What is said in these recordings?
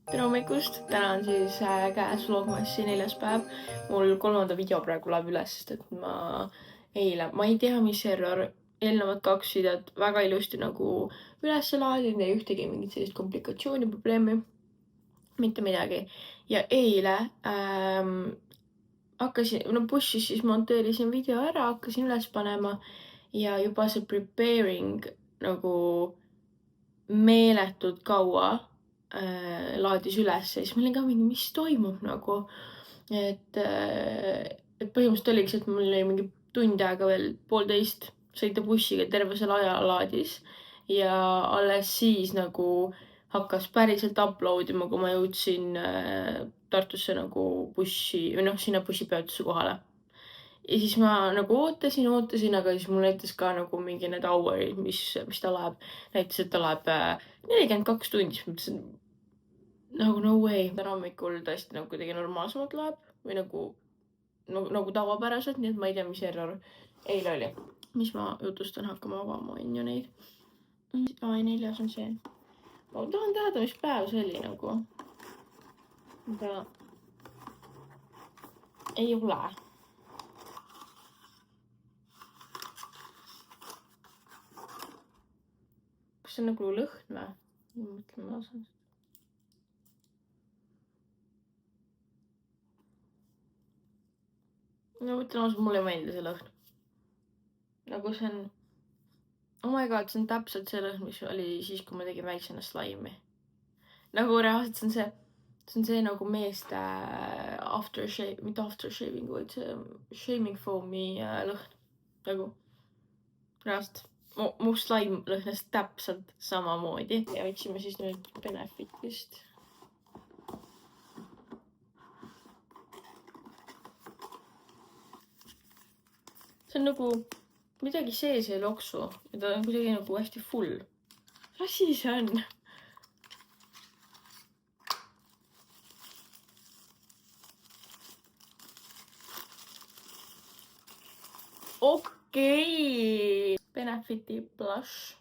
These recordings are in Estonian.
tere hommikust, täna on siis käes Vlogmassi 4. päev. Mul 3. video praegu läheb üles, sest et ma ei tea, mis error, eelnevad 2 videot väga ilusti nagu üles laadin, ei ühtegi mingit sellist komplikatsiooni, probleemi, mitte midagi. Ja eile bussis siis monteerisin video ära, hakkasin üles panema ja juba see preparing nagu meeletult kaua laadis üles ja siis ma olin ka mingi, mis toimub nagu, et põhimõtteliselt oligi see, et mul oli mingi tund aega veel 1,5 sõita bussiga, terve selle aja laadis ja alles siis nagu hakkas päriselt upload ima, kui ma jõudsin Tartusse nagu bussi või sinna bussipeatuse kohale. Ja siis ma nagu ootasin, aga siis mul näitas ka nagu mingi need hour'id, mis ta läheb. Näitas, et ta läheb 42 tundi, siis mõtlesin nagu no way. Täna hommikul tõesti nagu kuidagi normaalsemalt läheb või nagu tavapäraselt, nii et ma ei tea, mis error eile oli. Mis ma jutustan, hakkama avama on ju neid. 4. on see. Ma tahan teada, mis päev see oli nagu. Mida ei ole. Kas see on nagu lõhn või? Mõtleme osas. No mõtlen osas, mulle ei meeldi see lõhn. Nagu see on... Oh my god, see on täpselt see lõhn, mis oli siis, kui ma tegin väiksena slaimi. Nagu reaalselt see on see nagu meeste mitte aftershaving, vaid see shaving foami lõhn. Nagu reaalselt. Mu slaim lõhnes täpselt samamoodi. Ja võtsime siis nüüd Benefitist. See on nagu midagi sees ei loksu. Ja ta on kuidagi nagu hästi full. Mis asi see on? Okei. Benefiti blush.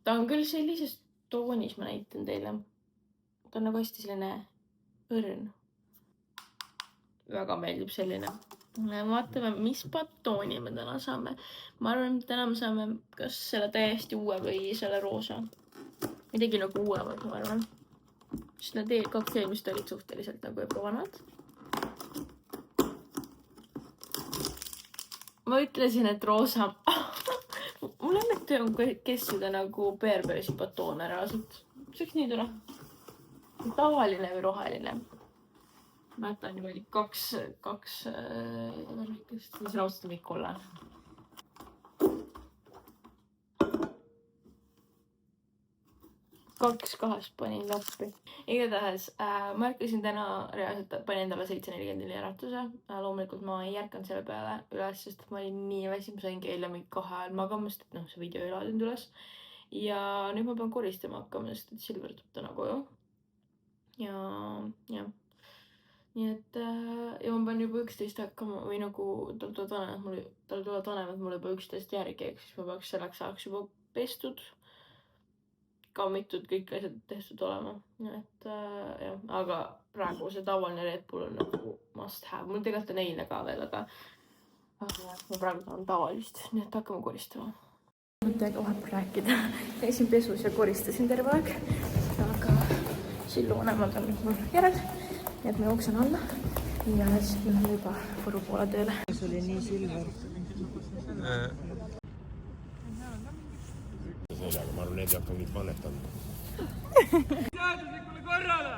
Ta on küll sellises toonis, ma näitan teile. Ta on nagu hästi selline õrn. Väga meeldib selline. Vaatame, mis batooni me täna saame. Ma arvan, et täna me saame kas selle täiesti uue või selle roosa. Midagi nagu uuemat, ma arvan. Sest need 2 eelmist olid suhteliselt nagu ebavanad. Ma ütlesin, et roosa... Mul õnnetu on kessida nagu Bearberry's batoone reaalselt. See oleks nii tore. Tavaline või roheline. Ma jätan niimoodi 2 värvikest. See on ausalt mingi kollane. Kaks panin lappi. Igatahes ma ärkasin täna reaalselt, panin endale 7:44 äratuse. Loomulikult ma ei ärkanud selle peale üles, sest ma olin nii väsim, saingi eile mingi 2 ajal magama, sest et see video ei laadinud üles. Ja nüüd ma pean koristama hakkama, sest et Silver tuleb täna koju. Ja. Nii et ja ma pean juba 11 hakkama või nagu tal tulevad vanemad mulle juba 11 järgi, ehk siis ma peaks selleks ajaks juba pestud, kammitud, kõik asjad tehtud olema. Et jah, aga praegu see tavaline Red Bull on nagu must have. Mul tegelikult on eile ka veel, aga ma praegu tahan tavalist, nii et hakkame koristama. Mõttega vahepeal rääkida. Käisin pesus ja koristasin terve aeg, aga Sillu vanemad on mul järel, nii et ma jooksen alla ja siis lähen juba Võru poole tööle. See oli nii Silver. Seljaga, ma arvan, need ei hakka mingit vannet andma. Seaduslikule korrale!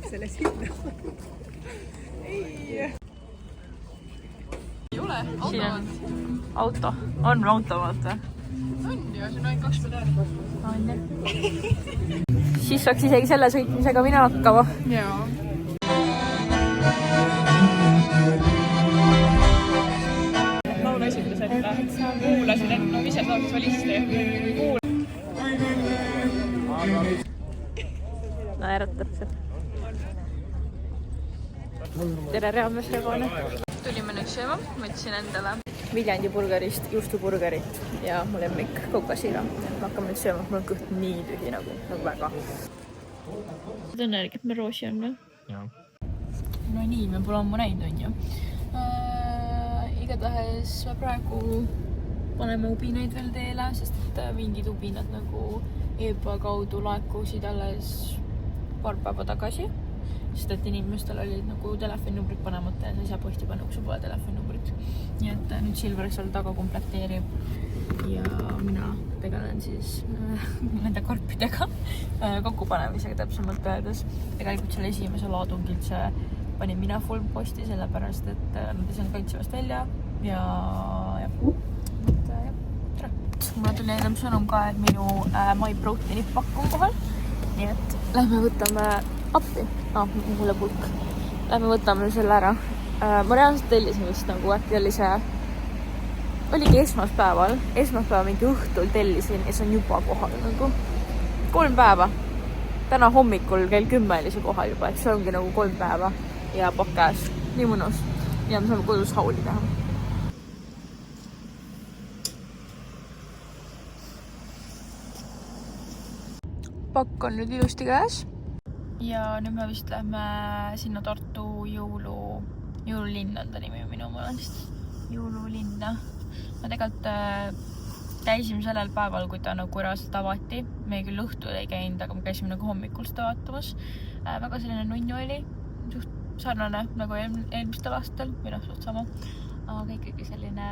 Selle sinna. Ei ole. Siin on auto. on automaat või? On ju, see on ainult 2 pedaali. On jah. Siis saaks isegi selle sõitmisega mina hakkama. Jaa. Laul esitas, et kuulasin, et no ise saaks solisti. Naeratab see. Tere, Reames Rebane. Tulime nüüd sööma, võtsin endale Viljandi burgerist juustuburgerit ja mu lemmik kokasiira. Me hakkame nüüd sööma, mul on kõht nii tühi nagu väga. Seda on järgi, et me roosi on või? Jaa. No nii, me pole ammu näinud, on ju. Igatahes me praegu paneme ubinaid veel teele, sest et mingid ubinad nagu EBA kaudu laekusid alles paar päeva tagasi. Sest et inimestel olid nagu telefoninumbrid panemata ja sa ei saa posti panna, kui sul pole telefoninumbrit. Nii et nüüd Silver seal taga komplekteerib ja mina tegelen siis nende karpidega kokkupanemisega täpsemalt öeldes. Tegelikult selle esimese laadungil see panin mina full posti, sellepärast et nad ei saanud kaitsevast välja ja tere. Mulle tuli ennem sõnum ka, et minu My Proteini pakk on kohal. Nii et lähme võtame appi. Mulle pulk. Lähme võtame selle ära. Ma reaalselt tellisin vist nagu äkki oli see oligi esmaspäeval mingi õhtul tellisin ja see on juba kohal nagu 3 päeva. Täna hommikul kell 10 oli see kohal juba, et see ongi nagu 3 päeva ja pakk käes. Nii mõnus. Ja me saame kodus hauli teha. Pakk on nüüd ilusti käes. Ja nüüd me vist lähme sinna Tartu jõululinna on ta nimi minu meelest. Jõululinna. Ma tegelikult käisime sellel päeval, kui ta nagu reaalselt avati. Me küll õhtul ei käinud, aga me käisime nagu hommikul seda vaatamas. Väga selline nunnu oli. Suht sarnane nagu eelmistel aastal. Või noh, suht sama. Aga ikkagi selline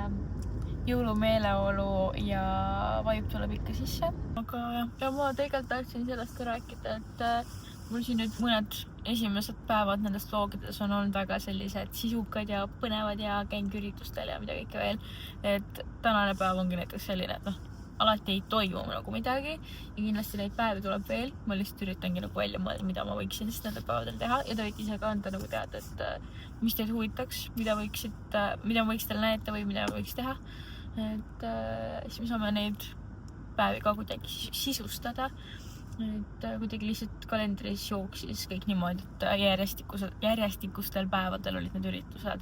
jõulumeeleolu ja vibe tuleb ikka sisse. Aga ja ma tegelikult tahtsin sellest rääkida, et mul siin nüüd mõned esimesed päevad nendest vloogides on olnud väga sellised sisukad ja põnevad ja käin üritustel ja mida kõike veel. Et tänane päev ongi näiteks selline, et noh, alati ei toimu nagu midagi ja kindlasti neid päevi tuleb veel. Ma lihtsalt üritangi nagu välja mõelda, mida ma võiksin siis nendel päevadel teha ja te võite ise ka anda nagu teada, et mis teid huvitaks, mida võiks teile näidata või mida võiks teha. Et siis me saame neid päevi ka kuidagi sisustada. Et kuidagi lihtsalt kalendris jooksis kõik niimoodi, et järjestikustel päevadel olid need üritused.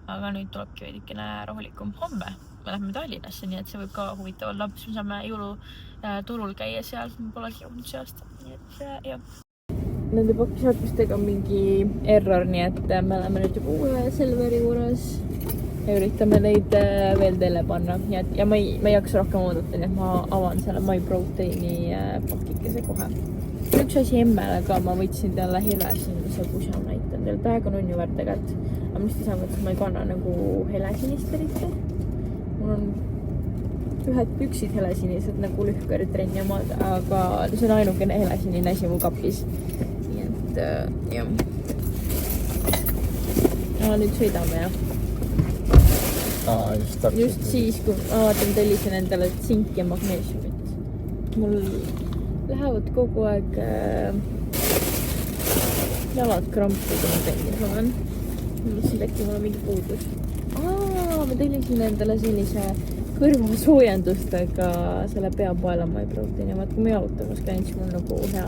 Aga nüüd tulebki veidikene rahulikum. Homme me lähme Tallinnasse, nii et see võib ka huvitav olla. Siis me saame jõuluturul käia seal, me polegi jõudnud see aasta. Nii et jah. Nende pakisaatmistega on mingi error, nii et me oleme nüüd juba uue Selveri juures ja üritame neid veel teele panna. Ja ma ei jaksa rohkem oodata, nii et ma avan selle My Proteini pakikese kohe. Üks asi emmele ka, ma võtsin talle helesinise pusa näitan teile. Tähega on ju värt tegelikult. Aga ma just ei saa mõttes, et ma ei kanna nagu helesinist eriti. Mul on ühed püksid helesinised nagu lühkaritrenni omad, aga see on ainukene helesinine asi mu kapis. Nii et jah. Nüüd sõidame jah. Just siis, kui ma vaatan, tellisin endale tsink ja magneesiumit. Mul lähevad kogu aeg jalad krampi, kui ma tennis olen. Mõtlesin, et äkki mul on mingi puudus. Ma tellisin endale sellise kõrvasoojendustega selle peapaela My Proteini. Vaat kui ma jalutamas käin, siis mul nagu hea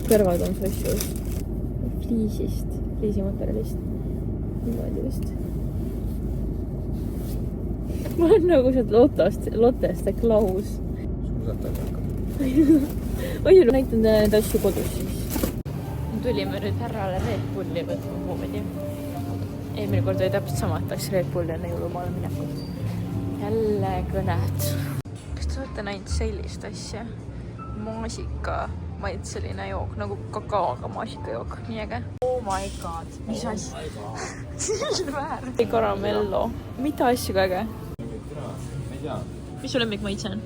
kõrvad on sossus. Fliisimaterjalist. Niimoodi vist. Ma olen nagu sealt Lottest Klaus. Oi, näitan need asju kodus siis. Tulime nüüd härrale Red Bulli võtma poodi. Eelmine kord oli täpselt sama, et läks Red Bulli enne jõulumaale minekut. Jälle kõned. Kas te olete näinud sellist asja? Maasika maitseline jook, nagu kakaoga maasikajook. Nii äge. Oh my god, mis asja? Silver. Karamello. Mida asju ka äge? Mis su lemmik maitse on?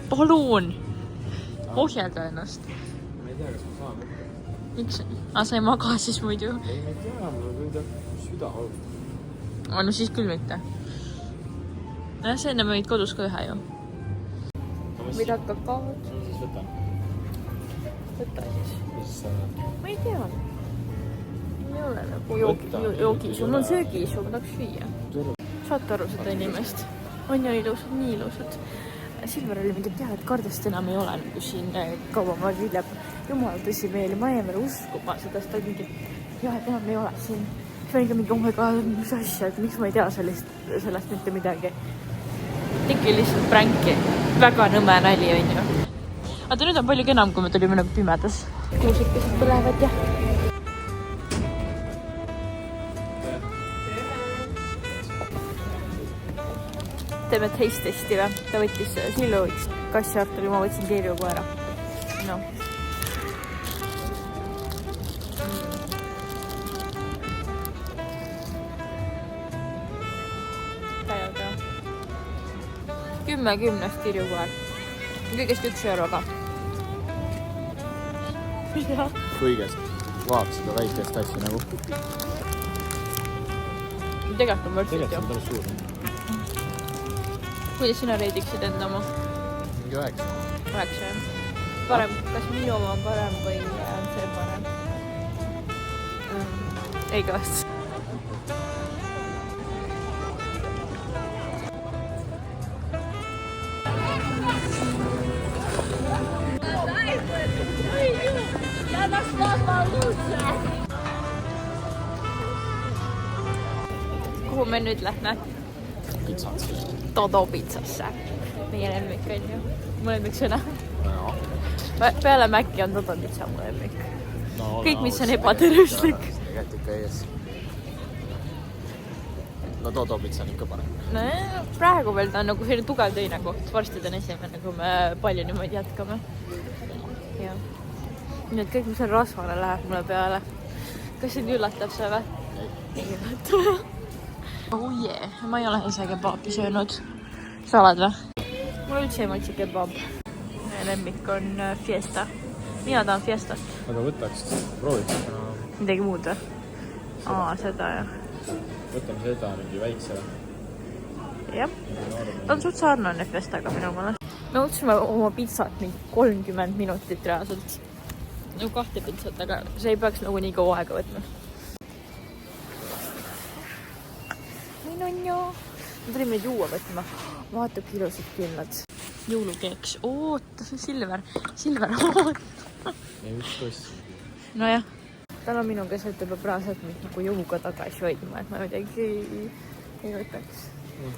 Palun! Ohjelda ennast. Ma ei tea, kas ma saan võtta. Miks? Sa ei maga siis muidu? Ei, ma ei tea, mul on küll süda olnud. No siis küll mitte. jah, see enne me võid kodus ka ühe ju. Mida kakaod? Siis võtan. Võta siis. Ma ei tea. Ei ole nagu joogisu. Mul on söögisu, ma tahaks süüa. Saate aru seda inimest? On ju ilusad, nii ilusad. Silver oli mingi teha, et kardest enam ei ole nagu siin kauemaad viljab. Jumal tõsi meeli, ma jäin veel uskuma seda, sest ta mingi, jah, et enam ei ole siin. See oli ka mingi, oh my god, mis asja, et miks ma ei tea sellest mitte midagi. Tegi lihtsalt pränki. Väga nõme nali on ju. Aga nüüd on palju kenam, kui me tulime nagu pimedas. Kuusikesed tulevad ja... Teeme taste testi või? Ta võttis Sillu kassiartuli, ma võtsin Kirju koera. No. Täiega. 10 Kirju koer. Kõigest 1 euroga. Kõigest. Vaat seda väikest asja nagu. Tegelikult on võrdselt ju. Tegelikult on päris suur. Kuidas sina reidiksid enda oma? Mingi 9. 9, jah. Parem, kas minu oma on parem või on see parem? Ei kas. Kuhu me nüüd lähme? Pitsasse. Todo pitsasse. Meie lemmik on ju. Mu lemmik sõna. Jaa. Peale Mäkki on Todo pitsa mu lemmik. No, kõik, mis on ebatervislik. Tegelikult ikka ees. No Todo pitsa on ikka parem. No, praegu veel ta on nagu selline tugev teine koht. Varsti ta on esimene, kui me palju niimoodi jätkame. Ja. Nii et kõik, mis on rasvane, läheb mulle peale. Kas sind üllatab see või? Ei üllata. Oh yeah. Ma ei ole ise kebaabi söönud. Sa oled või? Mul üldse ei mõtsi kebaab. Meie lemmik on Fiesta. Mina tahan Fiestat. Aga võtaks, prooviks. Midagi muud või? Seda jah. Võtame seda mingi väiksele. Jah. Ta on suht sarnane Fiestaga minu mõelest. Me otsime oma pitsat mingi 30 minutit reaalselt. Nagu 2 pitsat, aga see ei peaks nagu nii kaua aega võtma. Ma tulime nüüd juua võtma. Vaatab ilusad küllad. Jõulukeeks. Oota, see on Silver, oota. Ei, üks toss. Nojah. Täna minu käes ütleb praegu nagu jõuga tagasi hoidma, et ma midagi ei võtaks.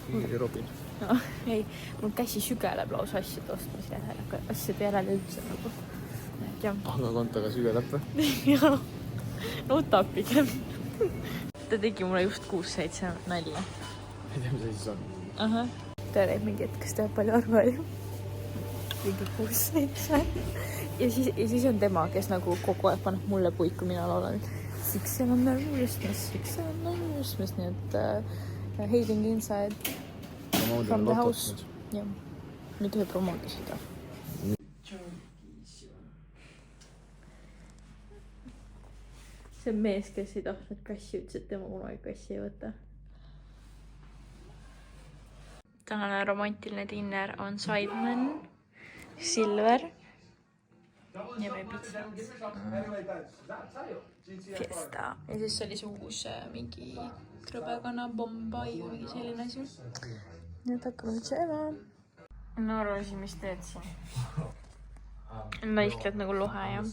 Mingi Robin. No, ei, mul käsi sügeleb lausa asjade ostmise järele, aga asjade järele üldse nagu. Pangakontoga sügeleb või? Jah, nutab pigem. Ta tegi mulle just 6-7 nalja. Ei tea, mis see siis on. Aha. Ta näib mingi hetk, kes teab palju arvali. Mingi 6-7. Ja siis on tema, kes nagu kogu aeg paneb mulle puiku, mina laulan. 6 on Christmas, 6 on Christmas, nii et Hating Inside from the house. Jah, nüüd tohi promoda seda. See on mees, kes ei tahtnud kassi, ütles, et tema kunagi kassi ei võta. Tänane romantiline dinner on Simon, Silver ja meie pitsat. Fiesta. Ja siis oli see uus mingi krõbekana, bombai või mingi selline asi. Nüüd hakkame nüüd sööma. No Roosi, mis teed siin? Naiskled nagu lohe, jah?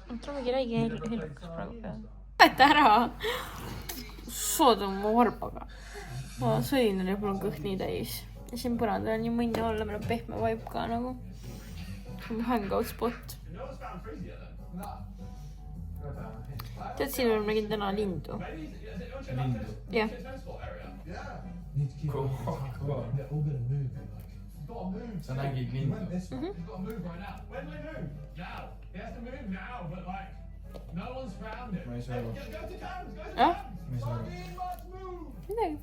Tule mingi räige hellukas praegu peal. Võeta ära! Sood on mu varbaga. Ma sõin oli mul kõht nii täis. Ja siin põrandal on nii mõnne olla, meil on pehme vibe ka nagu. Hangout spot. Tead, siin on nägin täna lindu. Jah. Sa nägid lindu? Ma ei saa aru. Jah? Ma ei saa aru. Midagi.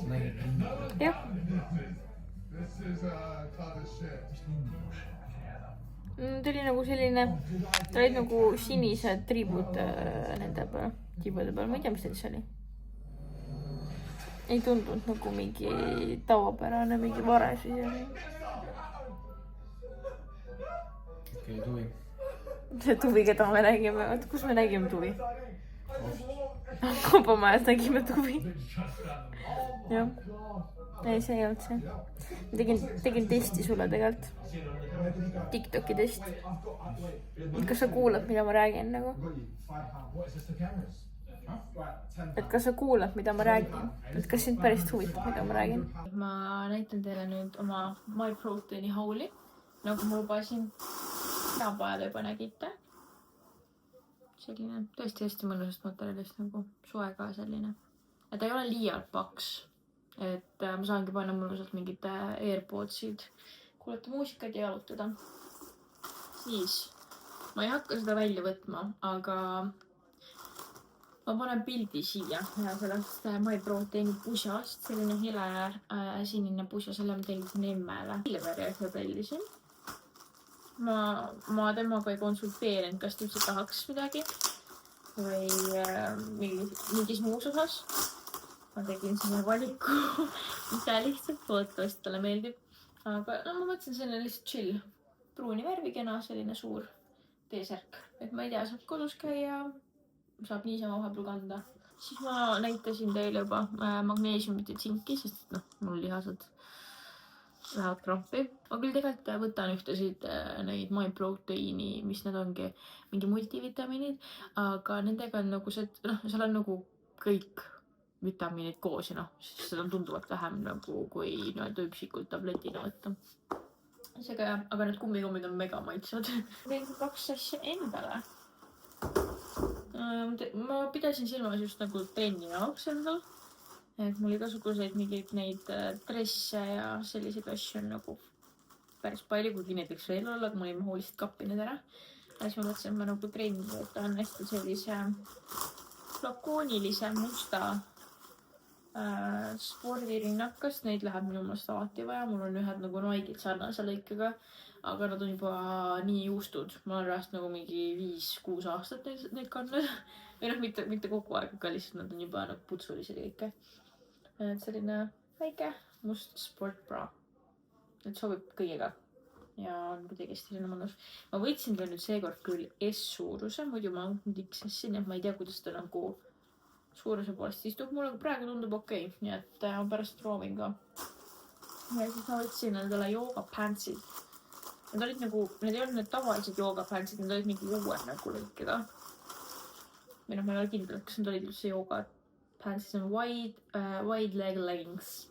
Nägid lindu? Jah. ta oli nagu selline, tal olid nagu sinised triibud nende peal, tiibude peal, ma ei tea, mis ta siis oli. Ei tundunud nagu mingi tavapärane, mingi vares või see. Okei, tuvi. See tuvi, keda me nägime, oota, kus me nägime tuvi? Kaubamajas nägime tuvi. Jah. Ei, see ei olnud see. Ma tegin testi sulle tegelikult. TikToki test. Kas sa kuulad, mida ma räägin nagu? Et kas sa kuulad, mida ma räägin? Et kas sind päris huvitab, mida ma räägin? Ma näitan teile nüüd oma MyProteini hauli. Nagu ma lubasin. Näopäeval juba nägite. Selline tõesti hästi mõnusast materjalist nagu soe ka selline. Et ta ei ole liialt paks. Et ma saangi panna mõnusalt mingid AirPodsid, kuulata muusikat ja jalutada. Siis ma ei hakka seda välja võtma, aga ma panen pildi siia ja sellest MyProteini pusast. Selline hele sinine pusa, selle ma tellisin emmele. Silveriga tellisin. Ma temaga ei konsulteerinud, kas ta üldse tahaks midagi või mingis muus osas. Ma tegin selle valiku, mida lihtsalt fotost talle meeldib. Aga no, ma mõtlesin, selline lihtsalt chill. Pruuni värvi kena, selline suur T-särk. Et ma ei tea, saab kodus käia, saab niisama vahepeal kanda. Siis ma näitasin teile juba magneesiumit ja tsinki, sest noh, mul lihased lähevad krampi. Ma küll tegelikult võtan ühtesid neid MyProteini, mis need ongi, mingi multivitamiinid, aga nendega on nagu see, noh, seal on nagu kõik vitamiinid koos ja noh, siis seda on tunduvalt vähem nagu kui nii-öelda üksikult tabletina võtta. Seega jah, aga need kummikummid on mega maitsvad. Tegin 2 asja endale. Ma pidasin silmas just nagu trenni jaoks endal. Et mul oli kasukuseid mingeid neid dresse ja selliseid asju nagu päris palju, kuigi näiteks veel olla, aga ma olin hoolist kappinud ära. Ja siis ma mõtlesin, et ma nagu trenni võtan hästi sellise flakoonilise musta spordirinnakas, neid läheb minu meelest alati vaja, mul on ühed nagu Nike'id sarnase lõikega, aga nad on juba nii juustud, ma olen rast nagu mingi 5-6 aastat neid kandnud, või noh, mitte kogu aeg, aga lihtsalt nad on juba nagu putsulised kõike. Et selline väike must sportbra, et sobib kõigega ja on kuidagi selline mõnus. Ma võtsin veel nüüd seekord küll S-suuruse, muidu ma XS-in, et ma ei tea, kuidas ta nagu suuruse poolest istub, mulle praegu tundub okei, nii et ma pärast proovin ka. Ja siis ma võtsin endale joogapantsid. Need olid nagu, need ei olnud need tavalised joogapantsid, need olid mingi uued nagu lõikega. Või noh, ma ei ole kindel, kas need olid üldse joogapantsid, see on wide leg leggings.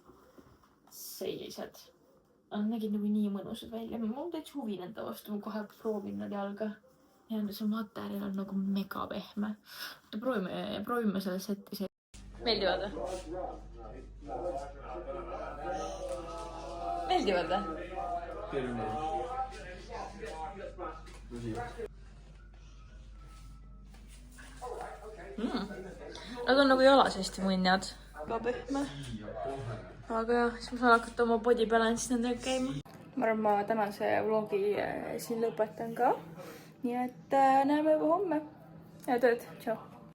Sellised. Nad nägid nagu nii mõnusad välja, mul on täitsa huvi nende vastu, ma kohe proovin nad jalga. Ja see materjal on nagu mega pehme. Proovime selle setti. Meeldivad või? Meeldivad või? Nad on nagu jalas hästi munnjad. Väga pehme. Aga jah, siis ma saan hakata oma body balance nendega käima. Ma arvan, ma tänase vlogi siin lõpetan ka. Nii et näeme juba homme. Head ööd, tšau!